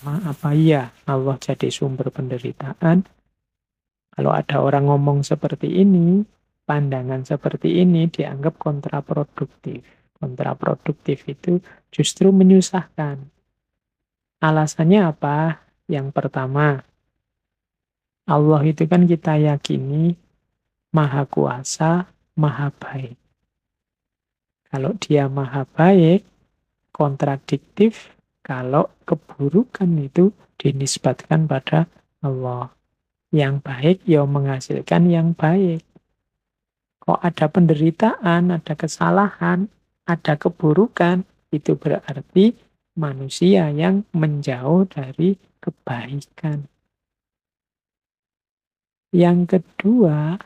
Apa iya Allah jadi sumber penderitaan? Kalau ada orang ngomong seperti ini, pandangan seperti ini dianggap kontraproduktif. Kontraproduktif itu justru menyusahkan. Alasannya apa? Yang pertama, Allah itu kan kita yakini maha kuasa, maha baik. Kalau dia maha baik, kontradiktif kalau keburukan itu dinisbatkan pada Allah. Yang baik ya menghasilkan yang baik. Kok ada penderitaan, ada kesalahan, ada keburukan, itu berarti manusia yang menjauh dari kebaikan. Yang kedua,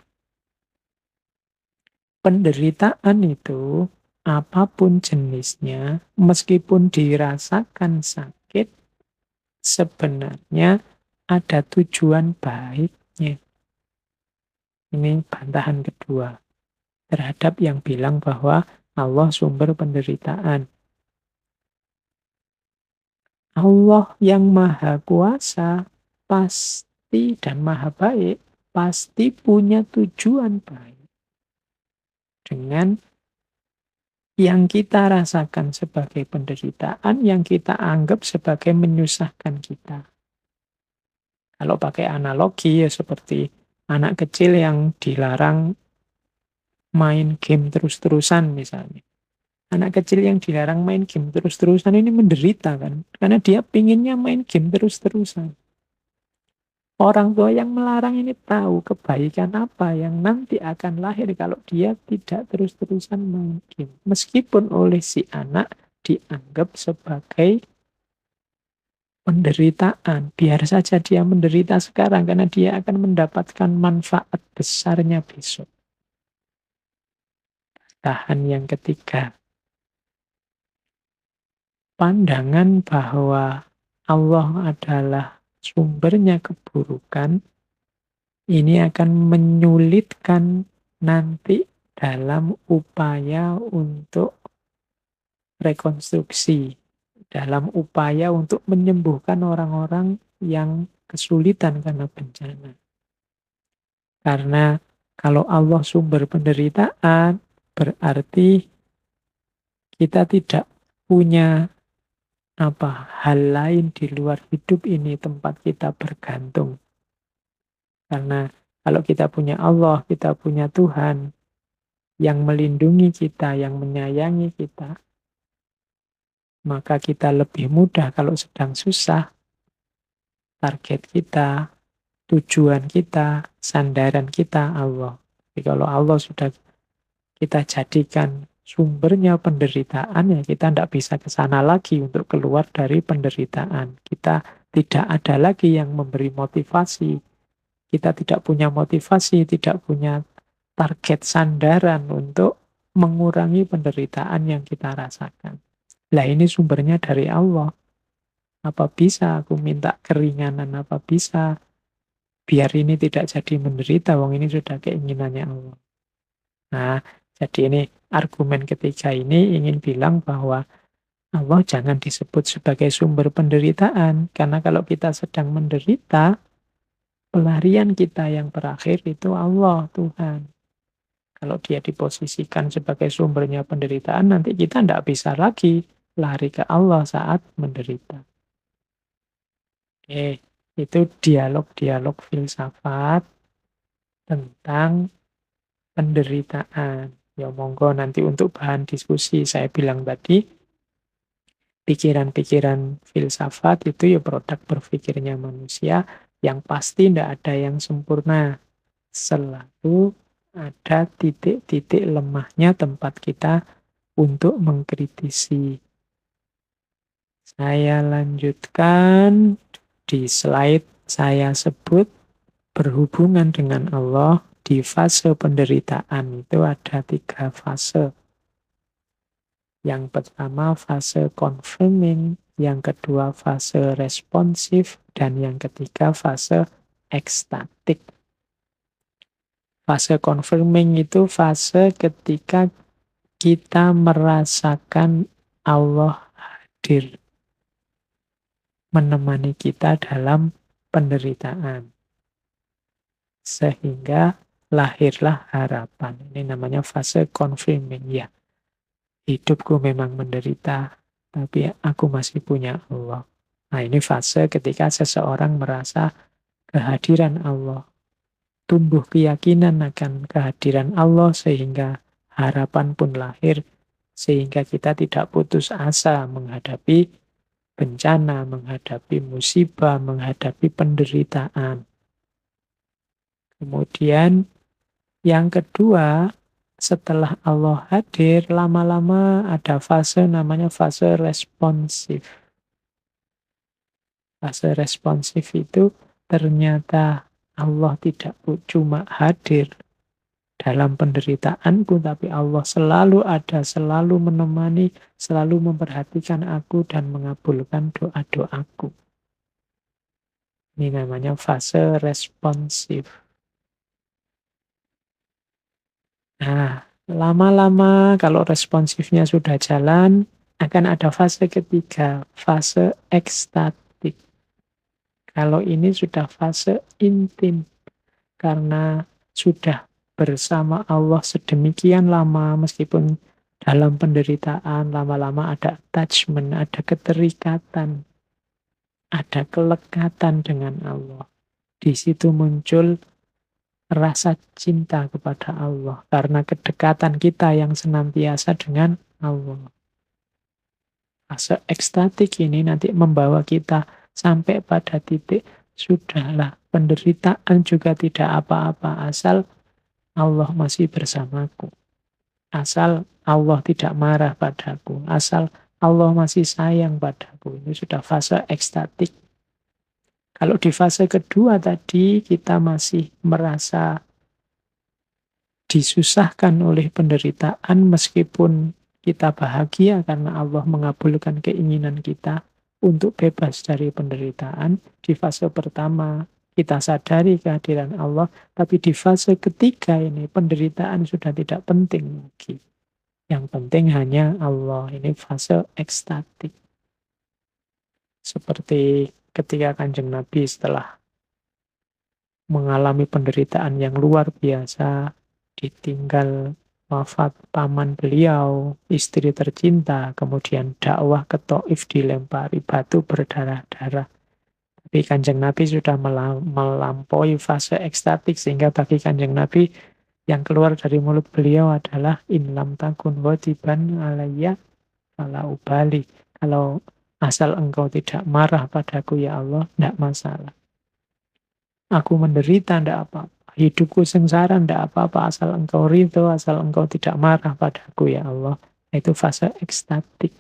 penderitaan itu apapun jenisnya, meskipun dirasakan sakit, sebenarnya ada tujuan baiknya. Ini bantahan kedua terhadap yang bilang bahwa Allah sumber penderitaan. Allah yang maha kuasa pasti dan maha baik, pasti punya tujuan baik. Dengan yang kita rasakan sebagai penderitaan, yang kita anggap sebagai menyusahkan kita. Kalau pakai analogi ya seperti anak kecil yang dilarang main game terus-terusan misalnya. Anak kecil yang dilarang main game terus-terusan ini menderita kan. Karena dia pinginnya main game terus-terusan. Orang tua yang melarang ini tahu kebaikan apa yang nanti akan lahir kalau dia tidak terus-terusan main game. Meskipun oleh si anak dianggap sebagai penderitaan. Biar saja dia menderita sekarang karena dia akan mendapatkan manfaat besarnya besok. Tahan yang ketiga. Pandangan bahwa Allah adalah sumbernya keburukan, ini akan menyulitkan nanti dalam upaya untuk rekonstruksi, dalam upaya untuk menyembuhkan orang-orang yang kesulitan karena bencana. Karena kalau Allah sumber penderitaan, berarti kita tidak punya hal lain di luar hidup ini tempat kita bergantung. Karena kalau kita punya Allah, kita punya Tuhan yang melindungi kita, yang menyayangi kita, maka kita lebih mudah kalau sedang susah, target kita, tujuan kita, sandaran kita Allah. Jadi kalau Allah sudah kita jadikan sumbernya penderitaan, ya kita tidak bisa ke sana lagi untuk keluar dari penderitaan. Kita tidak ada lagi yang memberi motivasi. Kita tidak punya motivasi, tidak punya target sandaran untuk mengurangi penderitaan yang kita rasakan. Lah ini sumbernya dari Allah. Apa bisa aku minta keringanan, apa bisa biar ini tidak jadi menderita, wong ini sudah keinginannya Allah. Nah, jadi ini argumen ketiga ini ingin bilang bahwa Allah jangan disebut sebagai sumber penderitaan. Karena kalau kita sedang menderita, pelarian kita yang terakhir itu Allah, Tuhan. Kalau dia diposisikan sebagai sumbernya penderitaan, nanti kita tidak bisa lagi lari ke Allah saat menderita. Oke, itu dialog-dialog filsafat tentang penderitaan. Ya monggo nanti untuk bahan diskusi saya bilang tadi, pikiran-pikiran filsafat itu ya produk berpikirnya manusia yang pasti tidak ada yang sempurna. Selalu ada titik-titik lemahnya tempat kita untuk mengkritisi. Saya lanjutkan di slide saya sebut berhubungan dengan Allah di fase penderitaan itu ada 3 fase. Yang pertama fase confirming, yang kedua fase responsif, dan yang ketiga fase ekstatik. Fase confirming itu fase ketika kita merasakan Allah hadir. menemani kita dalam penderitaan. Sehingga lahirlah harapan. Ini namanya fase confirming. Ya, hidupku memang menderita, tapi aku masih punya Allah. Nah, ini fase ketika seseorang merasa kehadiran Allah. Tumbuh keyakinan akan kehadiran Allah sehingga harapan pun lahir. Sehingga kita tidak putus asa menghadapi bencana, menghadapi musibah, menghadapi penderitaan. Kemudian yang kedua, setelah Allah hadir, lama-lama ada fase namanya fase responsif. Fase responsif itu ternyata Allah tidak cuma hadir dalam penderitaanku, tapi Allah selalu ada, selalu menemani, selalu memperhatikan aku dan mengabulkan doa-doaku. Ini namanya fase responsif. Nah, lama-lama kalau responsifnya sudah jalan, akan ada fase ketiga, fase ekstatik. Kalau ini sudah fase intim, karena sudah bersama Allah sedemikian lama, meskipun dalam penderitaan, lama-lama ada attachment, ada keterikatan, ada kelekatan dengan Allah. Di situ muncul rasa cinta kepada Allah, karena kedekatan kita yang senantiasa dengan Allah. Fase ekstatik ini nanti membawa kita sampai pada titik, sudahlah, penderitaan juga tidak apa-apa, asal Allah masih bersamaku. Asal Allah tidak marah padaku, asal Allah masih sayang padaku. Ini sudah fase ekstatik. Kalau di fase kedua tadi kita masih merasa disusahkan oleh penderitaan meskipun kita bahagia karena Allah mengabulkan keinginan kita untuk bebas dari penderitaan. Di fase pertama kita sadari kehadiran Allah, tapi di fase ketiga ini penderitaan sudah tidak penting lagi. Yang penting hanya Allah. Ini fase ekstatik. Seperti ketika Kanjeng Nabi setelah mengalami penderitaan yang luar biasa, ditinggal wafat paman beliau, istri tercinta, kemudian dakwah ke Taif dilempari batu berdarah-darah. Tapi Kanjeng Nabi sudah melampaui fase ekstatik, sehingga bagi Kanjeng Nabi yang keluar dari mulut beliau adalah in lam takun wadiban alayya fala ubali. Kalau asal engkau tidak marah padaku ya Allah, tidak masalah. Aku menderita, tidak apa-apa. Hidupku sengsara, tidak apa-apa. Asal engkau ridho, asal engkau tidak marah padaku ya Allah. Itu fase ekstatik.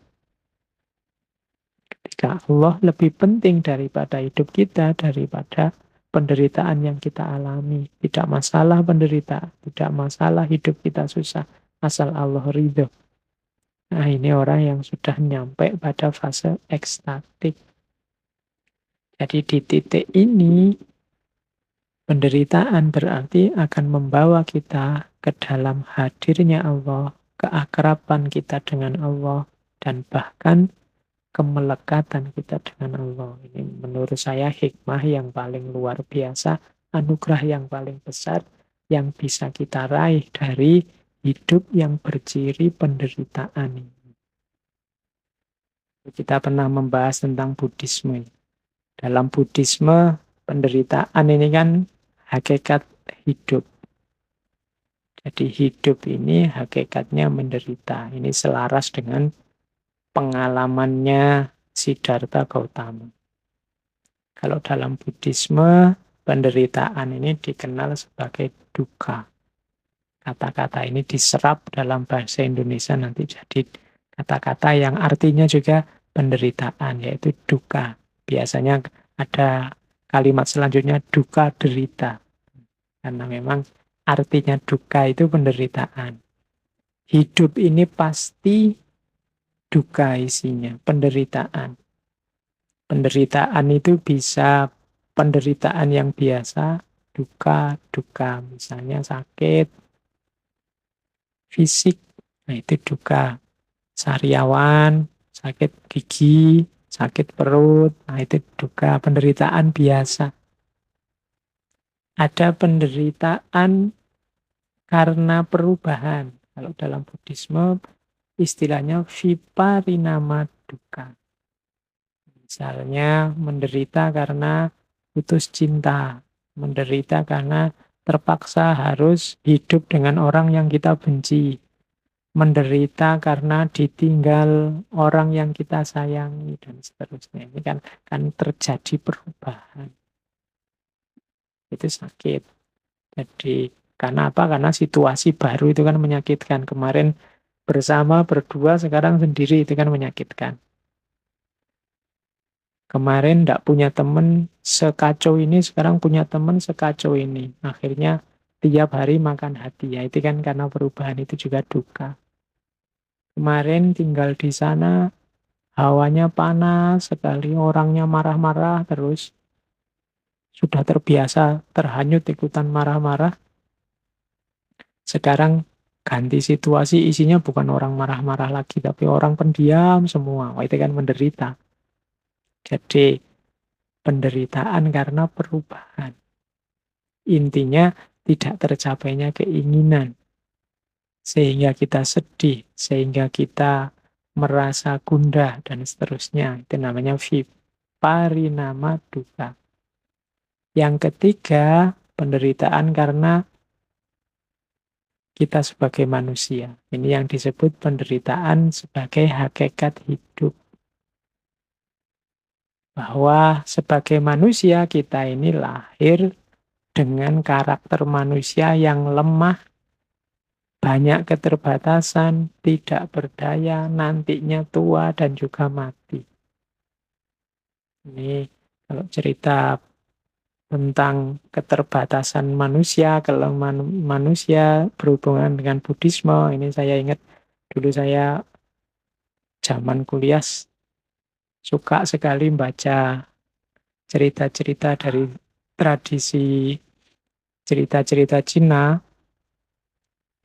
Ketika Allah lebih penting daripada hidup kita, daripada penderitaan yang kita alami. Tidak masalah penderitaan, tidak masalah hidup kita susah, asal Allah ridho. Nah, ini orang yang sudah nyampe pada fase ekstatik. Jadi di titik ini, penderitaan berarti akan membawa kita ke dalam hadirnya Allah, keakraban kita dengan Allah, dan bahkan kemelekatan kita dengan Allah. Ini menurut saya hikmah yang paling luar biasa, anugerah yang paling besar yang bisa kita raih dari hidup yang berciri penderitaan ini. Kita pernah membahas tentang Buddhisme. Dalam Buddhisme, penderitaan ini kan hakikat hidup. Jadi hidup ini hakikatnya menderita. Ini selaras dengan pengalamannya Siddhartha Gautama. Kalau dalam Buddhisme, penderitaan ini dikenal sebagai dukkha. Kata-kata ini diserap dalam bahasa Indonesia nanti jadi kata-kata yang artinya juga penderitaan, yaitu dukkha. Biasanya ada kalimat selanjutnya dukkha derita. Karena memang artinya dukkha itu penderitaan. Hidup ini pasti dukkha isinya, penderitaan. Penderitaan itu bisa penderitaan yang biasa, dukkha, misalnya sakit fisik, nah itu dukkha. Sariawan, sakit gigi, sakit perut, nah itu duka, penderitaan biasa. Ada penderitaan karena perubahan. Kalau dalam Buddhisme istilahnya viparinama duka. Misalnya menderita karena putus cinta, menderita karena terpaksa harus hidup dengan orang yang kita benci, menderita karena ditinggal orang yang kita sayangi, dan seterusnya. Ini kan terjadi perubahan. Itu sakit. Jadi karena apa? Karena situasi baru itu kan menyakitkan. Kemarin bersama, berdua, sekarang sendiri, itu kan menyakitkan. Kemarin tidak punya teman sekacau ini, sekarang punya teman sekacau ini. Akhirnya tiap hari makan hati. Ya, itu kan karena perubahan, itu juga duka. Kemarin tinggal di sana, hawanya panas sekali, orangnya marah-marah terus. Sudah terbiasa terhanyut ikutan marah-marah. Sekarang ganti situasi, isinya bukan orang marah-marah lagi, tapi orang pendiam semua. Wah, itu kan menderita. Jadi penderitaan karena perubahan. Intinya tidak tercapainya keinginan. Sehingga kita sedih, sehingga kita merasa gundah, dan seterusnya. Itu namanya viparinama duka. Yang ketiga, penderitaan karena kita sebagai manusia. Ini yang disebut penderitaan sebagai hakikat hidup. Bahwa sebagai manusia kita ini lahir dengan karakter manusia yang lemah, banyak keterbatasan, tidak berdaya, nantinya tua dan juga mati. Ini kalau cerita tentang keterbatasan manusia, kelemahan manusia berhubungan dengan Buddhisme, ini saya ingat dulu saya zaman kuliah suka sekali baca cerita-cerita dari tradisi cerita-cerita Cina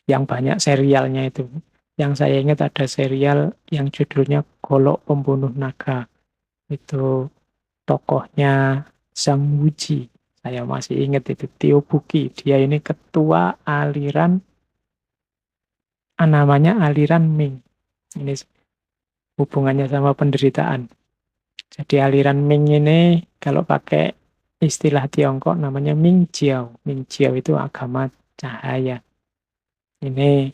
yang banyak serialnya itu. Yang saya ingat ada serial yang judulnya Golok Pembunuh Naga. Itu tokohnya Zhang Wuji. Saya masih ingat itu, Tio Buki. Dia ini ketua aliran, namanya aliran Ming. Ini hubungannya sama penderitaan. Jadi aliran Ming ini kalau pakai istilah Tiongkok namanya Ming Jiao. Ming Jiao itu agama cahaya. Ini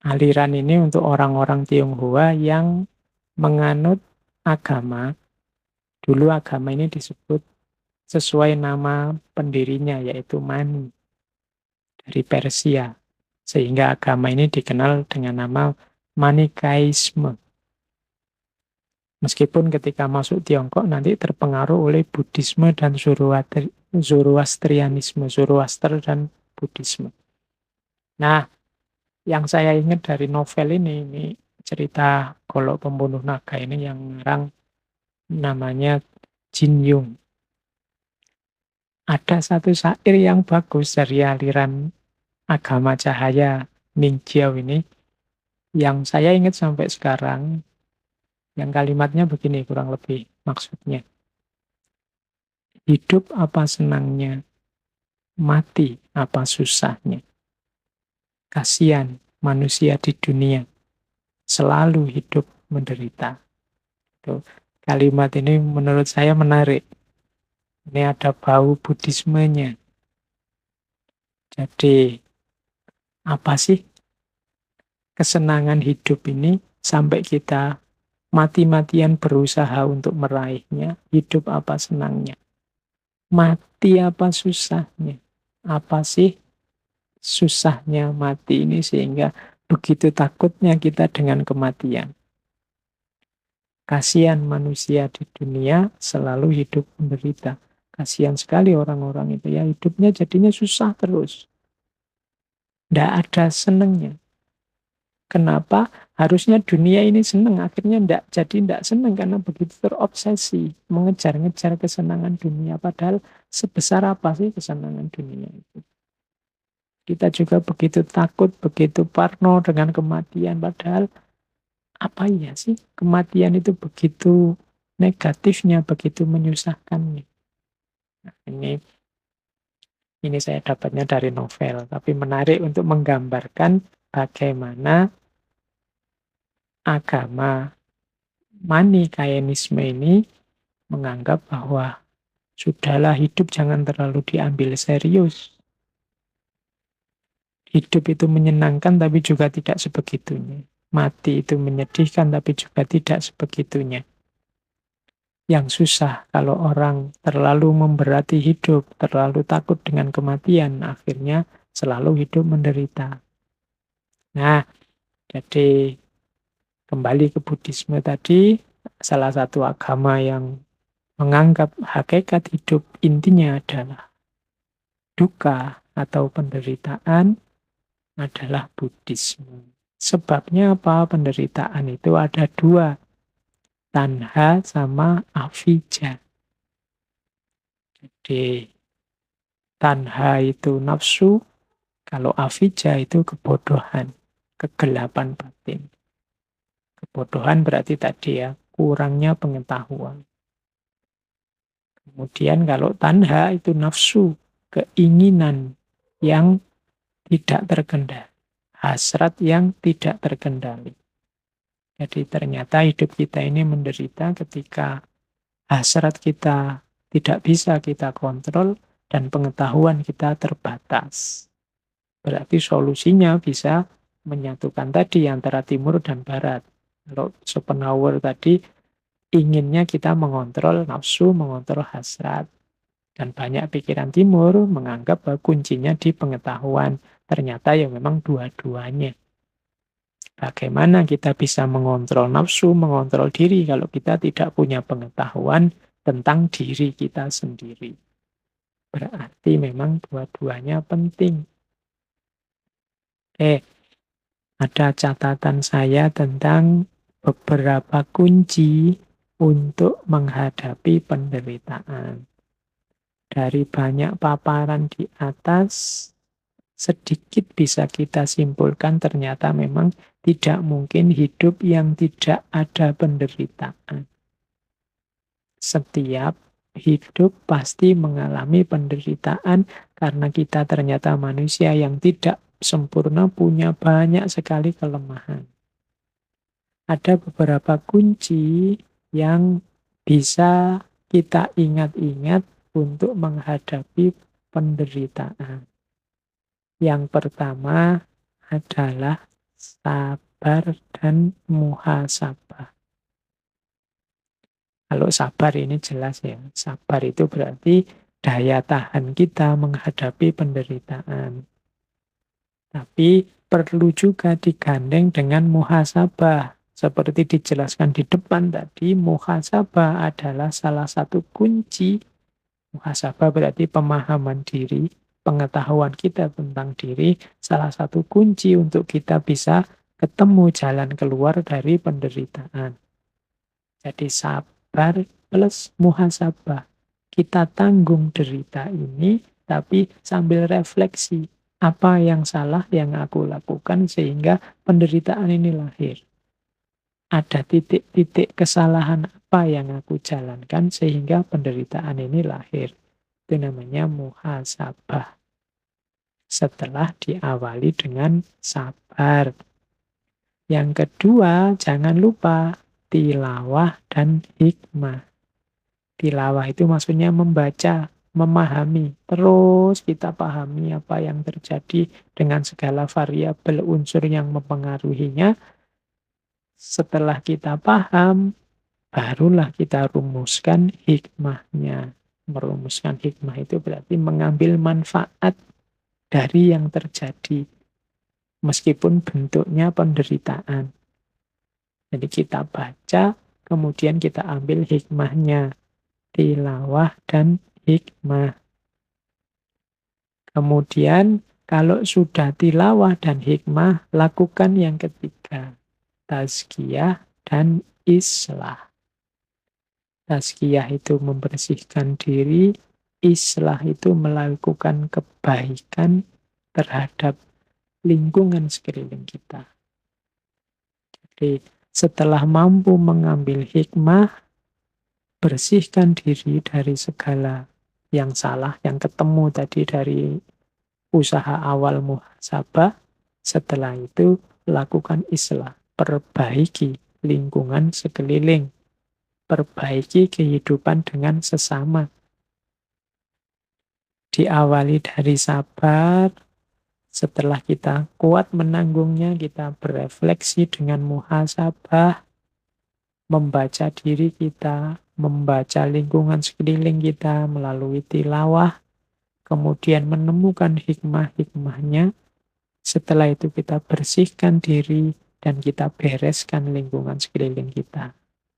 aliran ini untuk orang-orang Tionghoa yang menganut agama. Dulu agama ini disebut sesuai nama pendirinya, yaitu Mani, dari Persia. Sehingga agama ini dikenal dengan nama Manikaisme. Meskipun ketika masuk Tiongkok nanti terpengaruh oleh Buddhisme dan Zoroastrianisme, Zoroaster dan Buddhisme. Nah, yang saya ingat dari novel ini cerita Golok Pembunuh Naga ini yang ngarang namanya Jin Yung. Ada satu syair yang bagus dari aliran agama cahaya Ming Jiao ini, yang saya ingat sampai sekarang, yang kalimatnya begini kurang lebih maksudnya. Hidup apa senangnya, mati apa susahnya. Kasihan manusia di dunia, selalu hidup menderita. Itu, kalimat ini menurut saya menarik. Ini ada bau Buddhismenya. Jadi, apa sih kesenangan hidup ini sampai kita mati-matian berusaha untuk meraihnya? Hidup apa senangnya? Mati apa susahnya? Apa sih susahnya mati ini sehingga begitu takutnya kita dengan kematian? Kasihan manusia di dunia selalu hidup menderita. Kasihan sekali orang-orang itu ya, hidupnya jadinya susah terus. Tidak ada senangnya. Kenapa? Harusnya dunia ini senang, akhirnya tidak senang karena begitu terobsesi mengejar-ngejar kesenangan dunia. Padahal sebesar apa sih kesenangan dunia itu? Kita juga begitu takut, begitu parno dengan kematian. Padahal apa iya sih kematian itu begitu negatifnya, begitu menyusahkannya. Nah, ini saya dapatnya dari novel, tapi menarik untuk menggambarkan bagaimana agama Manikaenisme ini menganggap bahwa sudahlah hidup jangan terlalu diambil serius. Hidup itu menyenangkan tapi juga tidak sebegitunya. Mati itu menyedihkan tapi juga tidak sebegitunya. Yang susah kalau orang terlalu memberati hidup, terlalu takut dengan kematian, akhirnya selalu hidup menderita. Nah, jadi kembali ke Buddhisme tadi, salah satu agama yang menganggap hakikat hidup intinya adalah duka atau penderitaan adalah Buddhisme. Sebabnya apa? Penderitaan itu ada dua, tanha sama avijja. Jadi tanha itu nafsu, kalau avijja itu kebodohan, kegelapan batin. Kebodohan berarti tadi ya, kurangnya pengetahuan. Kemudian kalau tanha itu nafsu, keinginan yang tidak terkendali, hasrat yang tidak terkendali. Jadi ternyata hidup kita ini menderita ketika hasrat kita tidak bisa kita kontrol dan pengetahuan kita terbatas. Berarti solusinya bisa menyatukan tadi antara timur dan barat. Kalau Schopenhauer tadi inginnya kita mengontrol nafsu, mengontrol hasrat. Dan banyak pikiran timur menganggap bahwa kuncinya di pengetahuan. Ternyata ya memang dua-duanya. Bagaimana kita bisa mengontrol nafsu, mengontrol diri kalau kita tidak punya pengetahuan tentang diri kita sendiri. Berarti memang dua-duanya penting. Ada catatan saya tentang beberapa kunci untuk menghadapi penderitaan. Dari banyak paparan di atas, sedikit bisa kita simpulkan ternyata memang tidak mungkin hidup yang tidak ada penderitaan. Setiap hidup pasti mengalami penderitaan karena kita ternyata manusia yang tidak sempurna, punya banyak sekali kelemahan. Ada beberapa kunci yang bisa kita ingat-ingat untuk menghadapi penderitaan. Yang pertama adalah sabar dan muhasabah. Kalau sabar ini jelas ya, sabar itu berarti daya tahan kita menghadapi penderitaan. Tapi perlu juga digandeng dengan muhasabah. Seperti dijelaskan di depan tadi, muhasabah adalah salah satu kunci. Muhasabah berarti pemahaman diri, pengetahuan kita tentang diri, salah satu kunci untuk kita bisa ketemu jalan keluar dari penderitaan. Jadi sabar plus muhasabah. Kita tanggung derita ini, tapi sambil refleksi. Apa yang salah yang aku lakukan sehingga penderitaan ini lahir. Ada titik-titik kesalahan apa yang aku jalankan sehingga penderitaan ini lahir. Itu namanya muhasabah. Setelah diawali dengan sabar. Yang kedua, jangan lupa tilawah dan hikmah. Tilawah itu maksudnya membaca, memahami. Terus kita pahami apa yang terjadi dengan segala variabel unsur yang mempengaruhinya. Setelah kita paham, barulah kita rumuskan hikmahnya. Merumuskan hikmah itu berarti mengambil manfaat dari yang terjadi. Meskipun bentuknya penderitaan. Jadi kita baca, kemudian kita ambil hikmahnya. Tilawah dan hikmah. Kemudian kalau sudah tilawah dan hikmah, lakukan yang ketiga. Tazkiyah dan islah. Tazkiyah itu membersihkan diri, islah itu melakukan kebaikan terhadap lingkungan sekeliling kita. Jadi Setelah mampu mengambil hikmah, bersihkan diri dari segala yang salah, yang ketemu tadi dari usaha awal muhasabah. Setelah itu, lakukan islah, perbaiki lingkungan sekeliling, perbaiki kehidupan dengan sesama. Diawali dari sabar, setelah kita kuat menanggungnya, kita berefleksi dengan muhasabah, membaca diri kita, membaca lingkungan sekeliling kita melalui tilawah, kemudian menemukan hikmah-hikmahnya. Setelah itu kita bersihkan diri dan kita bereskan lingkungan sekeliling kita.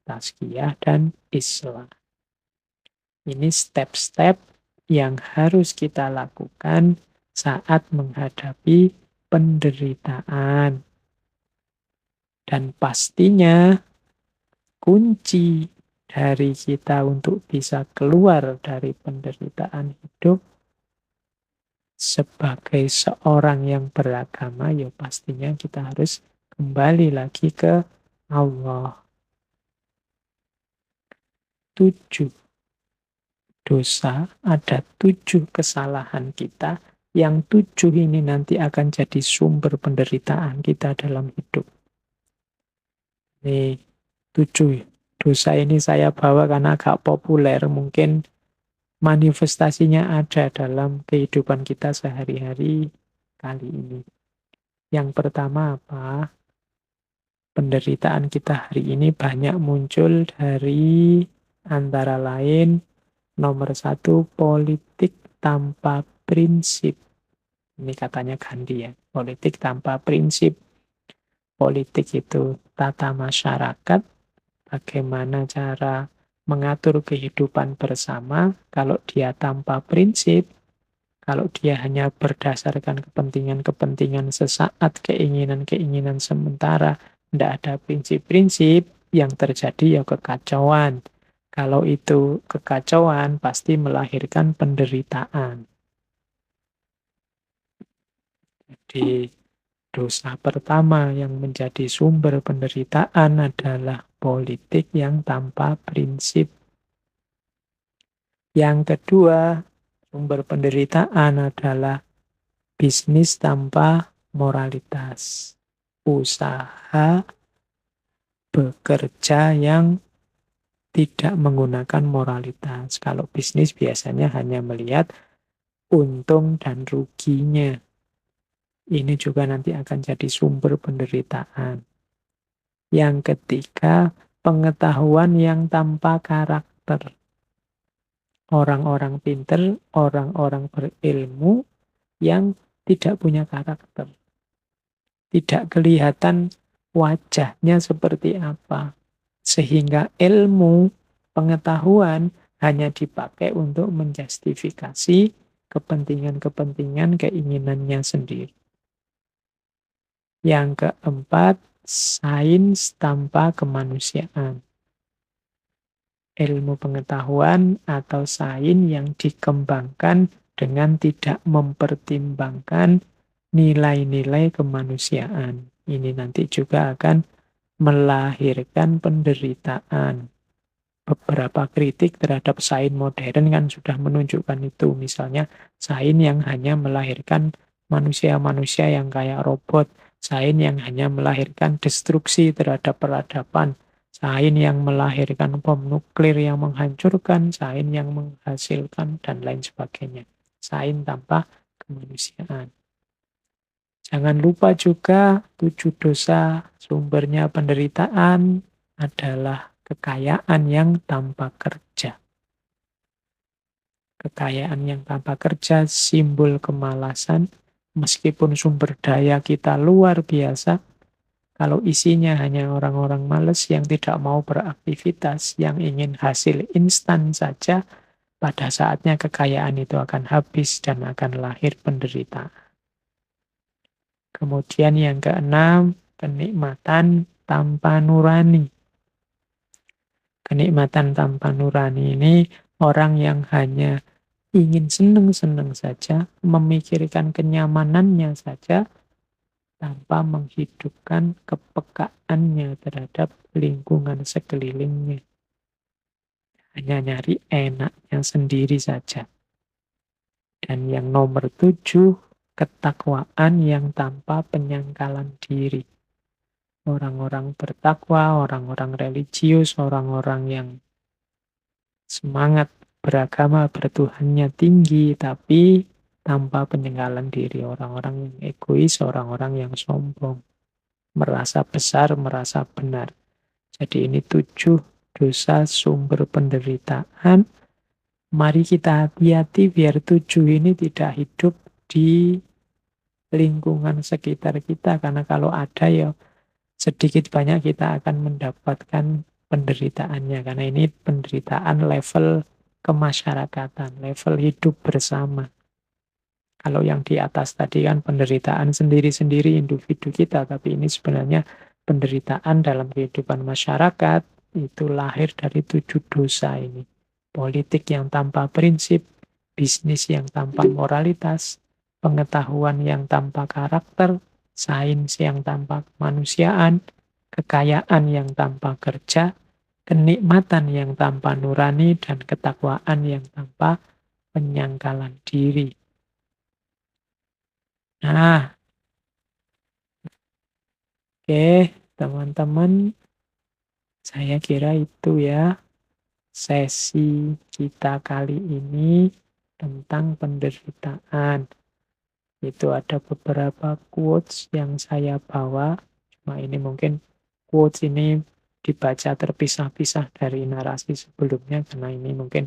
Tazkiyah dan islah. Ini step-step yang harus kita lakukan saat menghadapi penderitaan. Dan pastinya kunci dari kita untuk bisa keluar dari penderitaan hidup sebagai seorang yang beragama, ya pastinya kita harus kembali lagi ke Allah. 7 dosa, ada 7 kesalahan kita, yang 7 ini nanti akan jadi sumber penderitaan kita dalam hidup. Nih, 7 dosa ini saya bawa karena agak populer, mungkin manifestasinya ada dalam kehidupan kita sehari-hari kali ini. Yang pertama apa? Penderitaan kita hari ini banyak muncul dari antara lain nomor 1, politik tanpa prinsip. Ini katanya Gandhi ya, politik tanpa prinsip. Politik itu tata masyarakat, bagaimana cara mengatur kehidupan bersama. Kalau dia tanpa prinsip, kalau dia hanya berdasarkan kepentingan-kepentingan sesaat, keinginan-keinginan sementara, tidak ada prinsip-prinsip, yang terjadi ya kekacauan. Kalau itu kekacauan, pasti melahirkan penderitaan. Jadi, dosa pertama yang menjadi sumber penderitaan adalah politik yang tanpa prinsip. Yang kedua, sumber penderitaan adalah bisnis tanpa moralitas. Usaha bekerja yang tidak menggunakan moralitas. Kalau bisnis biasanya hanya melihat untung dan ruginya. Ini juga nanti akan jadi sumber penderitaan. Yang ketiga, pengetahuan yang tanpa karakter. Orang-orang pinter, orang-orang berilmu yang tidak punya karakter. Tidak kelihatan wajahnya seperti apa. Sehingga ilmu, pengetahuan hanya dipakai untuk menjustifikasi kepentingan-kepentingan keinginannya sendiri. Yang keempat, sains tanpa kemanusiaan. Ilmu pengetahuan atau sains yang dikembangkan dengan tidak mempertimbangkan nilai-nilai kemanusiaan. Ini nanti juga akan melahirkan penderitaan. Beberapa kritik terhadap sains modern kan sudah menunjukkan itu. Misalnya sains yang hanya melahirkan manusia-manusia yang kayak robot, sains yang hanya melahirkan destruksi terhadap peradaban, sains yang melahirkan bom nuklir yang menghancurkan, sains yang menghasilkan, dan lain sebagainya. Sains tanpa kemanusiaan. Jangan lupa juga 7 dosa sumbernya penderitaan adalah kekayaan yang tanpa kerja. Kekayaan yang tanpa kerja simbol kemalasan, meskipun sumber daya kita luar biasa, kalau isinya hanya orang-orang malas yang tidak mau beraktivitas, yang ingin hasil instan saja, pada saatnya kekayaan itu akan habis dan akan lahir penderitaan. Kemudian yang keenam, kenikmatan tanpa nurani. Kenikmatan tanpa nurani ini orang yang hanya ingin senang-senang saja, memikirkan kenyamanannya saja, tanpa menghidupkan kepekaannya terhadap lingkungan sekelilingnya. Hanya nyari enaknya sendiri saja. Dan yang nomor 7, ketakwaan yang tanpa penyangkalan diri. Orang-orang bertakwa, orang-orang religius, orang-orang yang semangat beragama bertuhannya tinggi, tapi tanpa penyangkalan diri. Orang-orang yang egois, orang-orang yang sombong. Merasa besar, merasa benar. Jadi ini 7 dosa sumber penderitaan. Mari kita hati-hati biar 7 ini tidak hidup di lingkungan sekitar kita. Karena kalau ada ya sedikit banyak kita akan mendapatkan penderitaannya. Karena ini penderitaan level kemasyarakatan, level hidup bersama. Kalau yang di atas tadi kan penderitaan sendiri-sendiri individu kita, tapi ini sebenarnya penderitaan dalam kehidupan masyarakat, itu lahir dari 7 dosa ini. Politik yang tanpa prinsip, bisnis yang tanpa moralitas, pengetahuan yang tanpa karakter, sains yang tanpa kemanusiaan, kekayaan yang tanpa kerja, kenikmatan yang tanpa nurani, dan ketakwaan yang tanpa penyangkalan diri. Nah, oke, teman-teman, saya kira itu ya sesi kita kali ini tentang penderitaan. Itu ada beberapa quotes yang saya bawa. Cuma ini mungkin quotes ini dibaca terpisah-pisah dari narasi sebelumnya karena ini mungkin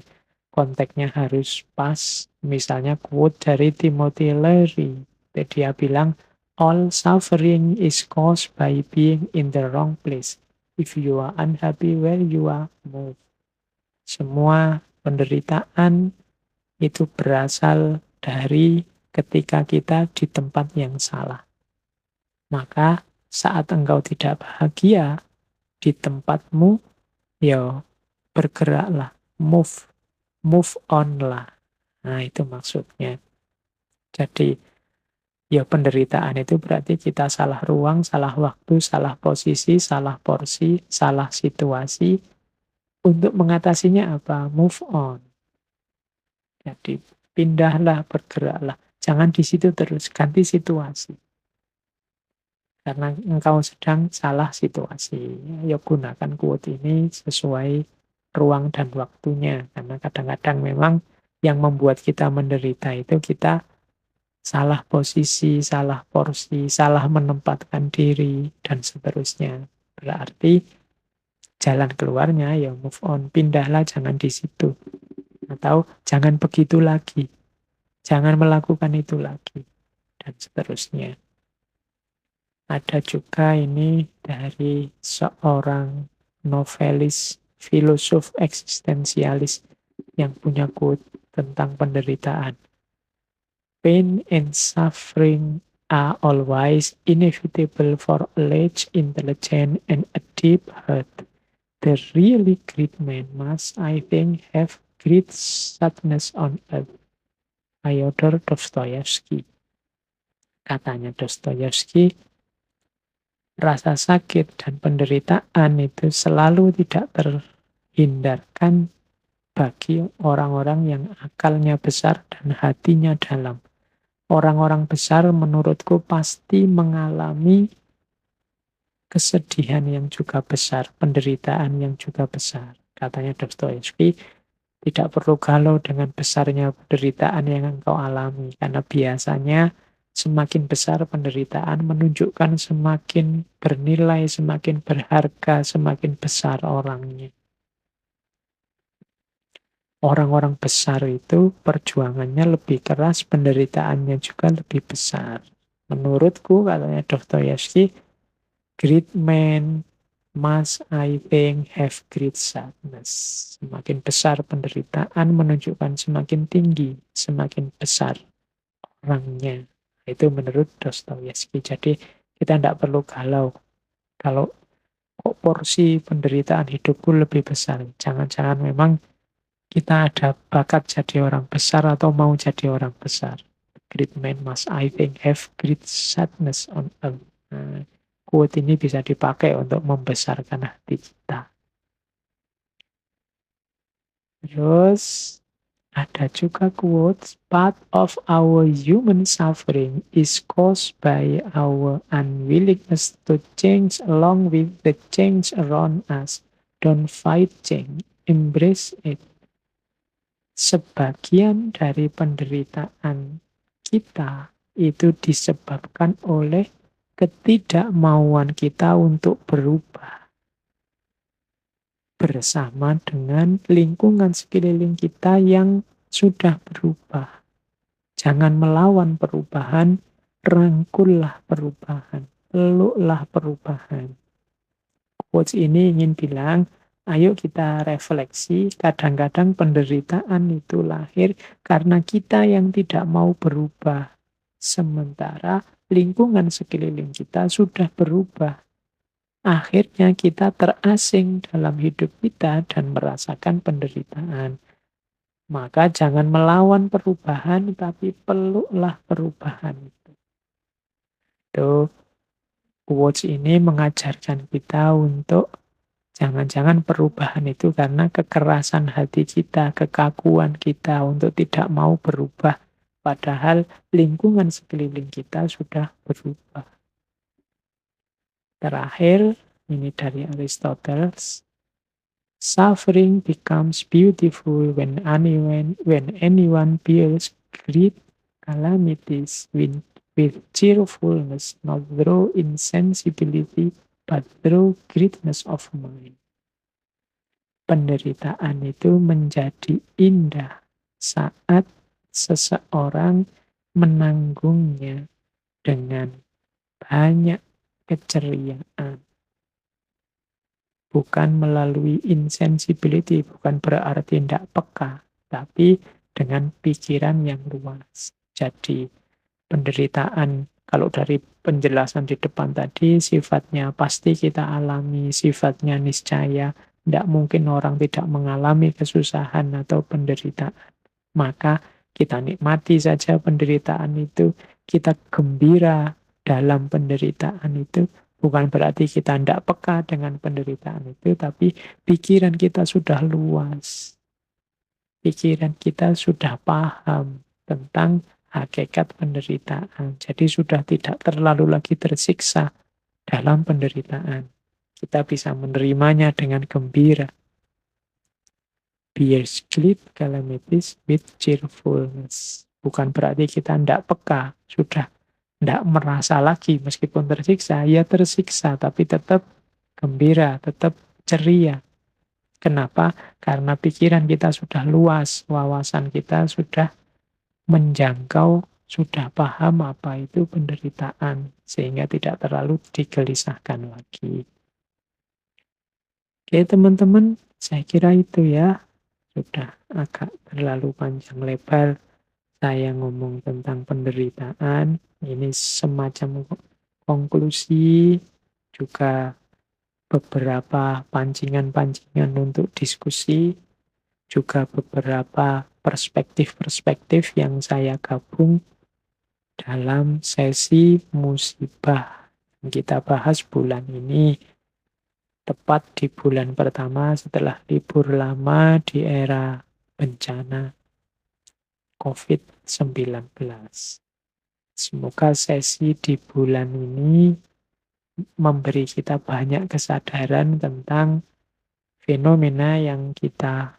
konteksnya harus pas. Misalnya quote dari Timothy Leary. Dia bilang, all suffering is caused by being in the wrong place. If you are unhappy where you are, move. Semua penderitaan itu berasal dari ketika kita di tempat yang salah. Maka saat engkau tidak bahagia di tempatmu, ya bergeraklah, move on lah. Nah itu maksudnya. Jadi ya penderitaan itu berarti kita salah ruang, salah waktu, salah posisi, salah porsi, salah situasi. Untuk mengatasinya apa? Move on. Jadi pindahlah, bergeraklah. Jangan di situ terus, ganti situasi. Karena engkau sedang salah situasi. Ya gunakan quote ini sesuai ruang dan waktunya. Karena kadang-kadang memang yang membuat kita menderita itu kita salah posisi, salah porsi, salah menempatkan diri, dan seterusnya. Berarti jalan keluarnya ya move on, pindahlah, jangan di situ. Atau jangan begitu lagi, jangan melakukan itu lagi, dan seterusnya. Ada juga ini dari seorang novelis, filosof eksistensialis yang punya quote tentang penderitaan. Pain and suffering are always inevitable for a large intelligence and a deep heart. The really great man must, I think, have great sadness on earth. Fyodor Dostoyevsky. Katanya Dostoyevsky, rasa sakit dan penderitaan itu selalu tidak terhindarkan bagi orang-orang yang akalnya besar dan hatinya dalam. Orang-orang besar menurutku pasti mengalami kesedihan yang juga besar, penderitaan yang juga besar. Katanya Dostoyevsky, tidak perlu galau dengan besarnya penderitaan yang engkau alami, karena biasanya semakin besar penderitaan menunjukkan semakin bernilai, semakin berharga, semakin besar orangnya. Orang-orang besar itu perjuangannya lebih keras, penderitaannya juga lebih besar. Menurutku, katanya Dostoyevsky, great man must, I think, have great sadness. Semakin besar penderitaan menunjukkan semakin tinggi, semakin besar orangnya. Itu menurut Dostoyevsky. Jadi kita tidak perlu galau. Kalau kok porsi penderitaan hidupku lebih besar. Jangan-jangan memang kita ada bakat jadi orang besar atau mau jadi orang besar. Great man must, I think, have great sadness on earth. Nah, quote ini bisa dipakai untuk membesarkan hati kita. Terus ada juga quotes, part of our human suffering is caused by our unwillingness to change along with the change around us. Don't fight change, embrace it. Sebagian dari penderitaan kita itu disebabkan oleh ketidakmauan kita untuk berubah bersama dengan lingkungan sekeliling kita yang sudah berubah. Jangan melawan perubahan, rangkullah perubahan, peluklah perubahan. Quotes ini ingin bilang, ayo kita refleksi, kadang-kadang penderitaan itu lahir karena kita yang tidak mau berubah. Sementara lingkungan sekeliling kita sudah berubah. Akhirnya kita terasing dalam hidup kita dan merasakan penderitaan. Maka jangan melawan perubahan, tapi peluklah perubahan itu. Tuh, quotes ini mengajarkan kita untuk jangan-jangan perubahan itu karena kekerasan hati kita, kekakuan kita untuk tidak mau berubah. Padahal lingkungan sekeliling kita sudah berubah. Terakhir, ini dari Aristoteles. Suffering becomes beautiful when anyone bears great calamities with cheerfulness, not through insensibility, but through greatness of mind. Penderitaan itu menjadi indah saat seseorang menanggungnya dengan banyak keceriaan. Bukan melalui insensibility, bukan berarti tidak peka, tapi dengan pikiran yang luas. Jadi penderitaan, kalau dari penjelasan di depan tadi, sifatnya pasti kita alami, sifatnya niscaya. Tidak mungkin orang tidak mengalami kesusahan atau penderitaan. Maka kita nikmati saja penderitaan itu, kita gembira dalam penderitaan itu. Bukan berarti kita tidak peka dengan penderitaan itu, tapi pikiran kita sudah luas. Pikiran kita sudah paham tentang hakikat penderitaan. Jadi sudah tidak terlalu lagi tersiksa dalam penderitaan. Kita bisa menerimanya dengan gembira. Bears great calamities with cheerfulness. Bukan berarti kita tidak peka, sudah tidak merasa lagi meskipun tersiksa, ya tersiksa tapi tetap gembira, tetap ceria. Kenapa? Karena pikiran kita sudah luas, wawasan kita sudah menjangkau, sudah paham apa itu penderitaan, sehingga tidak terlalu digelisahkan lagi. Oke teman-teman, saya kira itu ya, sudah agak terlalu panjang lebar saya ngomong tentang penderitaan. Ini semacam konklusi, juga beberapa pancingan-pancingan untuk diskusi, juga beberapa perspektif-perspektif yang saya gabung dalam sesi musibah yang kita bahas bulan ini, tepat di bulan pertama setelah libur lama di era bencana COVID-19. Semoga sesi di bulan ini memberi kita banyak kesadaran tentang fenomena yang kita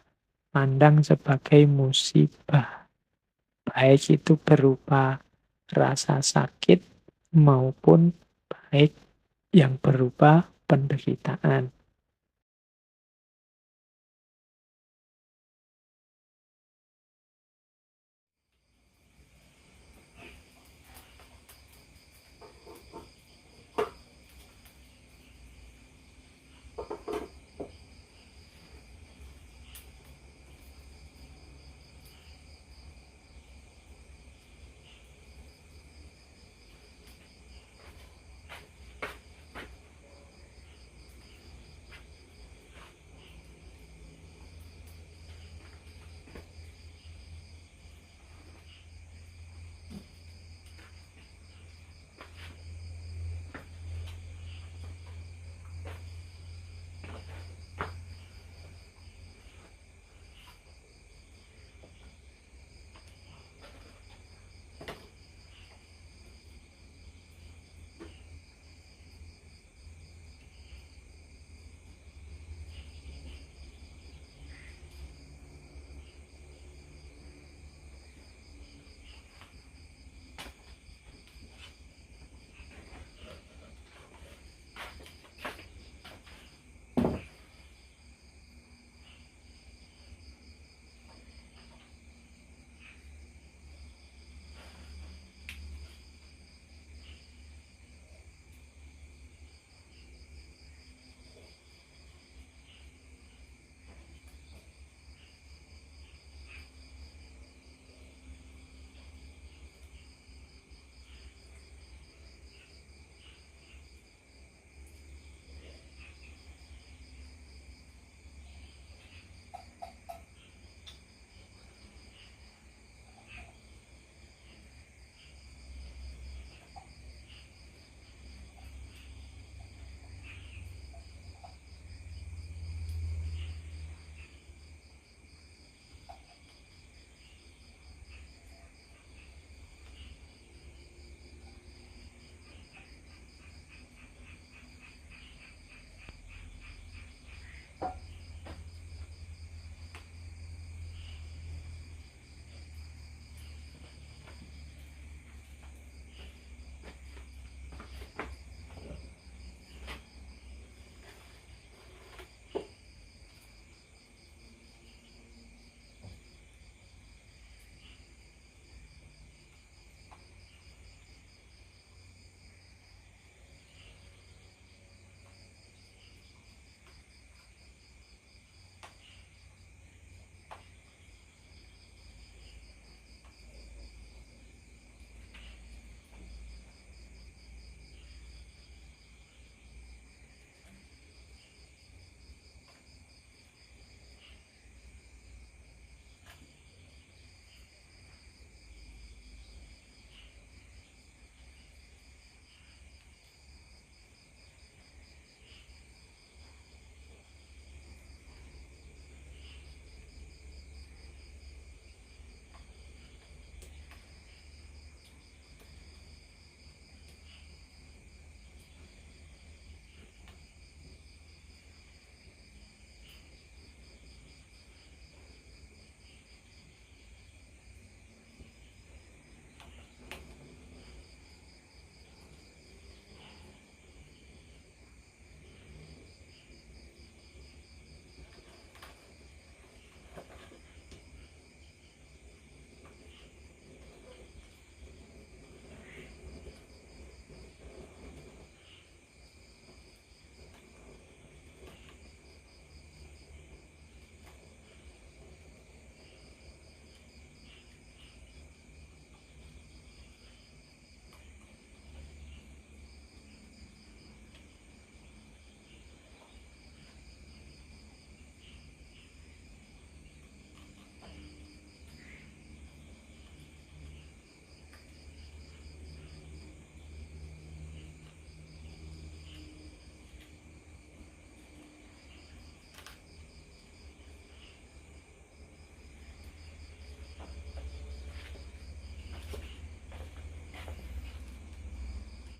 pandang sebagai musibah. Baik itu berupa rasa sakit maupun baik yang berupa penderitaan.